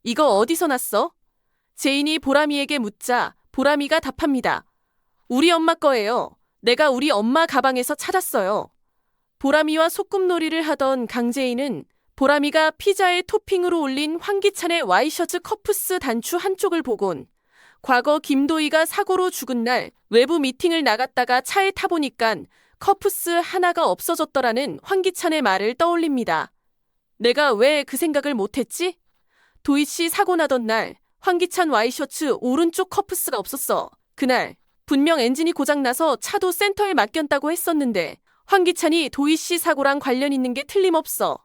이거 어디서 났어? 제인이 보람이에게 묻자 보람이가 답합니다. 우리 엄마 거예요. 내가 우리 엄마 가방에서 찾았어요. 보람이와 소꿉놀이를 하던 강제인은 보람이가 피자에 토핑으로 올린 황기찬의 와이셔츠 커프스 단추 한쪽을 보곤 과거 김도희가 사고로 죽은 날 외부 미팅을 나갔다가 차에 타보니깐 커프스 하나가 없어졌더라는 황기찬의 말을 떠올립니다. 내가 왜 그 생각을 못했지? 도희 씨 사고 나던 날 황기찬 와이셔츠 오른쪽 커프스가 없었어. 그날 분명 엔진이 고장나서 차도 센터에 맡겼다고 했었는데 황기찬이 도희 씨 사고랑 관련 있는 게 틀림없어.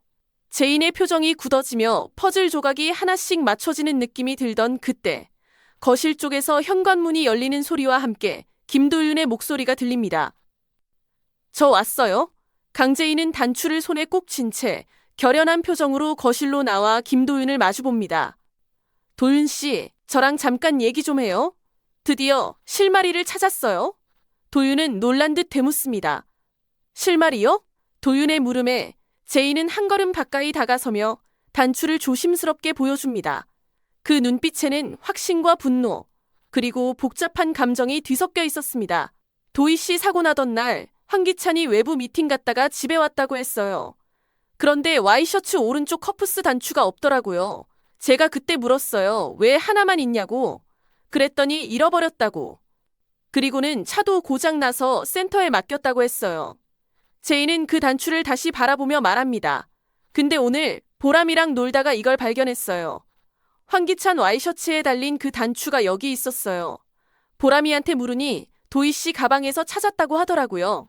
제인의 표정이 굳어지며 퍼즐 조각이 하나씩 맞춰지는 느낌이 들던 그때 거실 쪽에서 현관문이 열리는 소리와 함께 김도윤의 목소리가 들립니다. 저 왔어요. 강제인은 단추를 손에 꼭 쥔 채 결연한 표정으로 거실로 나와 김도윤을 마주봅니다. 도윤 씨, 저랑 잠깐 얘기 좀 해요. 드디어 실마리를 찾았어요. 도윤은 놀란 듯 되묻습니다. 실마리요? 도윤의 물음에 제인은 한 걸음 가까이 다가서며 단추를 조심스럽게 보여줍니다. 그 눈빛에는 확신과 분노, 그리고 복잡한 감정이 뒤섞여 있었습니다. 도희 씨 사고 나던 날 황기찬이 외부 미팅 갔다가 집에 왔다고 했어요. 그런데 와이셔츠 오른쪽 커프스 단추가 없더라고요. 제가 그때 물었어요. 왜 하나만 있냐고. 그랬더니 잃어버렸다고. 그리고는 차도 고장나서 센터에 맡겼다고 했어요. 제인은 그 단추를 다시 바라보며 말합니다. 근데 오늘 보람이랑 놀다가 이걸 발견했어요. 황기찬 와이셔츠에 달린 그 단추가 여기 있었어요. 보람이한테 물으니 도희 씨 가방에서 찾았다고 하더라고요.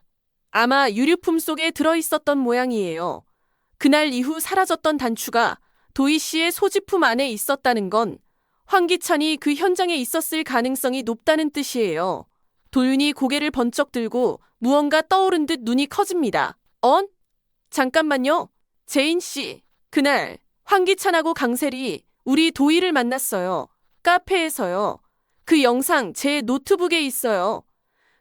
아마 유류품 속에 들어있었던 모양이에요. 그날 이후 사라졌던 단추가 도희 씨의 소지품 안에 있었다는 건 황기찬이 그 현장에 있었을 가능성이 높다는 뜻이에요. 도윤이 고개를 번쩍 들고 무언가 떠오른 듯 눈이 커집니다. 잠깐만요. 제인 씨, 그날 황기찬하고 강셀이 우리 도희를 만났어요. 카페에서요. 그 영상 제 노트북에 있어요.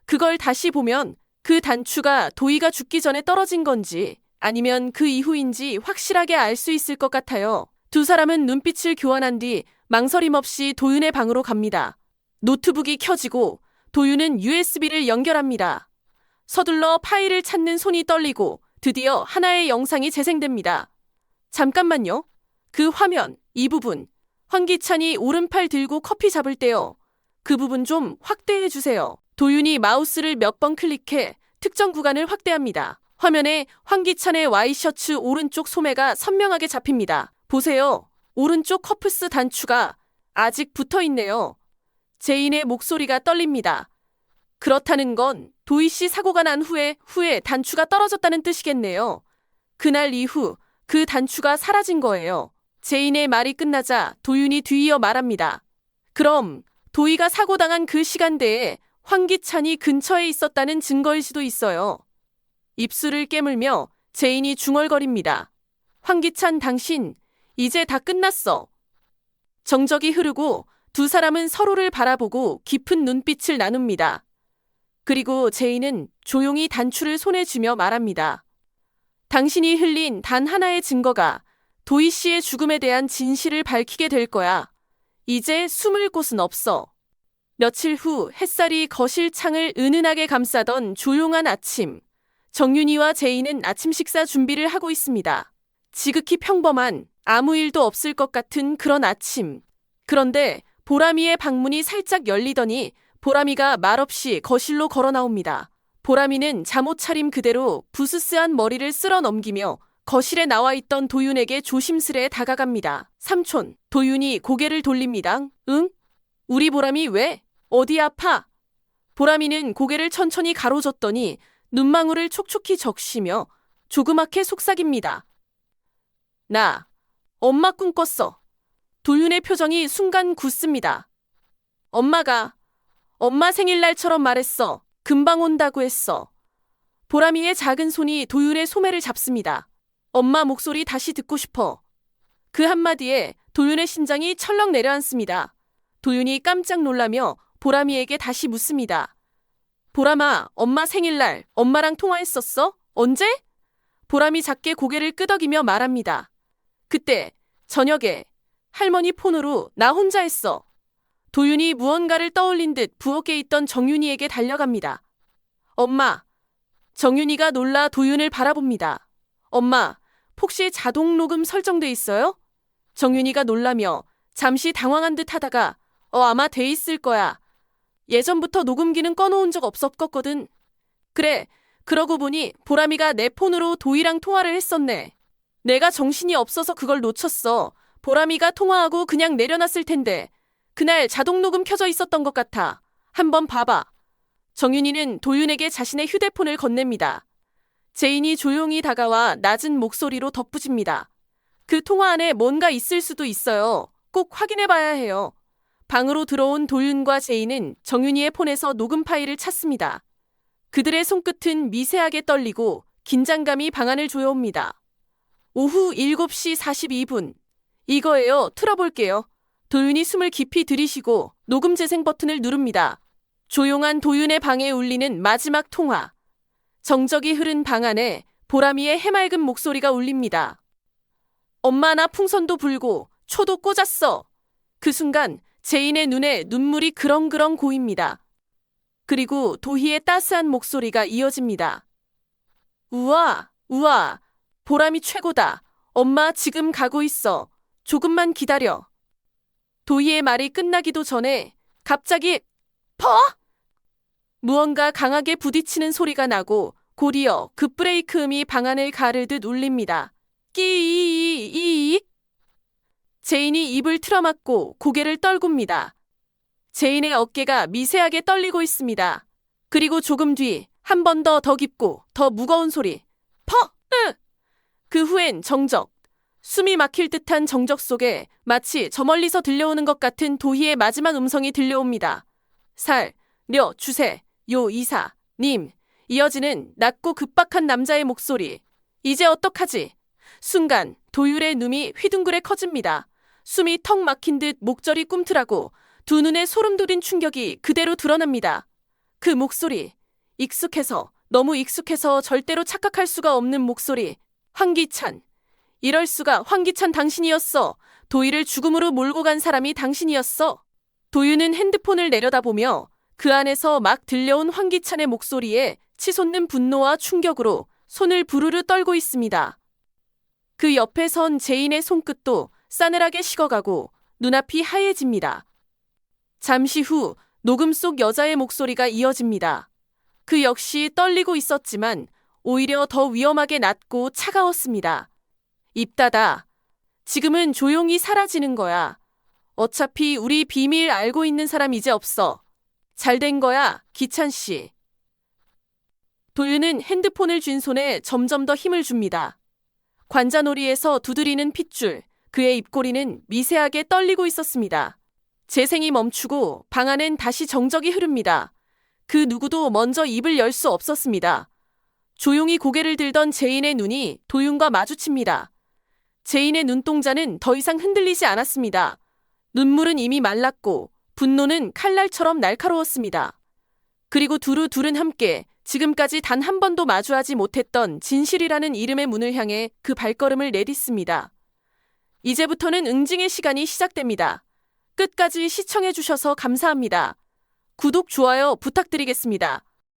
그걸 다시 보면 그 단추가 도희가 죽기 전에 떨어진 건지 아니면 그 이후인지 확실하게 알 수 있을 것 같아요. 두 사람은 눈빛을 교환한 뒤 망설임 없이 도윤의 방으로 갑니다. 노트북이 켜지고 도윤은 USB를 연결합니다. 서둘러 파일을 찾는 손이 떨리고 드디어 하나의 영상이 재생됩니다. 잠깐만요. 그 화면, 이 부분. 황기찬이 오른팔 들고 커피 잡을 때요. 그 부분 좀 확대해 주세요. 도윤이 마우스를 몇 번 클릭해 특정 구간을 확대합니다. 화면에 황기찬의 와이셔츠 오른쪽 소매가 선명하게 잡힙니다. 보세요. 오른쪽 커프스 단추가 아직 붙어 있네요. 제인의 목소리가 떨립니다. 그렇다는 건 도희 씨 사고가 난 후에 단추가 떨어졌다는 뜻이겠네요. 그날 이후 그 단추가 사라진 거예요. 제인의 말이 끝나자 도윤이 뒤이어 말합니다. 그럼 도희가 사고당한 그 시간대에 황기찬이 근처에 있었다는 증거일 수도 있어요. 입술을 깨물며 제인이 중얼거립니다. 황기찬 당신, 이제 다 끝났어. 정적이 흐르고 두 사람은 서로를 바라보고 깊은 눈빛을 나눕니다. 그리고 제인은 조용히 단추를 손에 쥐며 말합니다. 당신이 흘린 단 하나의 증거가 도희 씨의 죽음에 대한 진실을 밝히게 될 거야. 이제 숨을 곳은 없어. 며칠 후 햇살이 거실 창을 은은하게 감싸던 조용한 아침. 정윤이와 제인은 아침 식사 준비를 하고 있습니다. 지극히 평범한 아무 일도 없을 것 같은 그런 아침. 그런데 보람이의 방문이 살짝 열리더니 보람이가 말없이 거실로 걸어 나옵니다. 보람이는 잠옷 차림 그대로 부스스한 머리를 쓸어 넘기며 거실에 나와 있던 도윤에게 조심스레 다가갑니다. 삼촌, 도윤이 고개를 돌립니다. 응? 우리 보람이 왜? 어디 아파? 보람이는 고개를 천천히 가로젓더니 눈망울을 촉촉히 적시며 조그맣게 속삭입니다. 나 엄마 꿈 꿨어. 도윤의 표정이 순간 굳습니다. 엄마가 엄마 생일날처럼 말했어. 금방 온다고 했어. 보람이의 작은 손이 도윤의 소매를 잡습니다. 엄마 목소리 다시 듣고 싶어. 그 한마디에 도윤의 심장이 철렁 내려앉습니다. 도윤이 깜짝 놀라며 보람이에게 다시 묻습니다. 보람아, 엄마 생일날 엄마랑 통화했었어? 언제? 보람이 작게 고개를 끄덕이며 말합니다. 그때 저녁에 할머니 폰으로 나 혼자 했어. 도윤이 무언가를 떠올린 듯 부엌에 있던 정윤이에게 달려갑니다. 엄마. 정윤이가 놀라 도윤을 바라봅니다. 엄마, 혹시 자동 녹음 설정돼 있어요? 정윤이가 놀라며 잠시 당황한 듯 하다가 아마 돼 있을 거야. 예전부터 녹음기는 꺼놓은 적 없었거든. 그래, 그러고 보니 보람이가 내 폰으로 도희랑 통화를 했었네. 내가 정신이 없어서 그걸 놓쳤어. 보람이가 통화하고 그냥 내려놨을 텐데 그날 자동 녹음 켜져 있었던 것 같아. 한번 봐봐. 정윤이는 도윤에게 자신의 휴대폰을 건넵니다. 제인이 조용히 다가와 낮은 목소리로 덧붙입니다. 그 통화 안에 뭔가 있을 수도 있어요. 꼭 확인해봐야 해요. 방으로 들어온 도윤과 제인은 정윤이의 폰에서 녹음 파일을 찾습니다. 그들의 손끝은 미세하게 떨리고 긴장감이 방안을 조여옵니다. 오후 7시 42분. 이거예요. 틀어볼게요. 도윤이 숨을 깊이 들이쉬고 녹음 재생 버튼을 누릅니다. 조용한 도윤의 방에 울리는 마지막 통화. 정적이 흐른 방 안에 보람이의 해맑은 목소리가 울립니다. 엄마, 나 풍선도 불고 초도 꽂았어. 그 순간 제인의 눈에 눈물이 그렁그렁 고입니다. 그리고 도희의 따스한 목소리가 이어집니다. 우와, 우와, 보람이 최고다. 엄마 지금 가고 있어. 조금만 기다려. 도희의 말이 끝나기도 전에 갑자기 퍼! 무언가 강하게 부딪히는 소리가 나고 곧이어 급브레이크 음이 방안을 가르듯 울립니다. 끼이이이이. 제인이 입을 틀어막고 고개를 떨굽니다. 제인의 어깨가 미세하게 떨리고 있습니다. 그리고 조금 뒤 한 번 더 깊고 더 무거운 소리. 퍼! 으! 그 후엔 정적. 숨이 막힐 듯한 정적 속에 마치 저 멀리서 들려오는 것 같은 도희의 마지막 음성이 들려옵니다. 주세, 요 이사, 님. 이어지는 낮고 급박한 남자의 목소리. 이제 어떡하지? 순간 도율의 눈이 휘둥그레 커집니다. 숨이 턱 막힌 듯 목절이 꿈틀하고 두 눈에 소름 돋은 충격이 그대로 드러납니다. 그 목소리. 익숙해서, 너무 익숙해서 절대로 착각할 수가 없는 목소리. 황기찬. 이럴 수가. 황기찬 당신이었어. 도희를 죽음으로 몰고 간 사람이 당신이었어. 도윤은 핸드폰을 내려다보며 그 안에서 막 들려온 황기찬의 목소리에 치솟는 분노와 충격으로 손을 부르르 떨고 있습니다. 그 옆에 선 제인의 손끝도 싸늘하게 식어가고 눈앞이 하얘집니다. 잠시 후 녹음 속 여자의 목소리가 이어집니다. 그 역시 떨리고 있었지만 오히려 더 위험하게 낮고 차가웠습니다. 입 닫아. 지금은 조용히 사라지는 거야. 어차피 우리 비밀 알고 있는 사람 이제 없어. 잘된 거야, 기찬 씨. 도윤은 핸드폰을 쥔 손에 점점 더 힘을 줍니다. 관자놀이에서 두드리는 핏줄, 그의 입꼬리는 미세하게 떨리고 있었습니다. 재생이 멈추고 방 안엔 다시 정적이 흐릅니다. 그 누구도 먼저 입을 열 수 없었습니다. 조용히 고개를 들던 제인의 눈이 도윤과 마주칩니다. 제인의 눈동자는 더 이상 흔들리지 않았습니다. 눈물은 이미 말랐고 분노는 칼날처럼 날카로웠습니다. 그리고 둘은 함께 지금까지 단 한 번도 마주하지 못했던 진실이라는 이름의 문을 향해 그 발걸음을 내딛습니다. 이제부터는 응징의 시간이 시작됩니다. 끝까지 시청해주셔서 감사합니다. 구독, 좋아요 부탁드리겠습니다.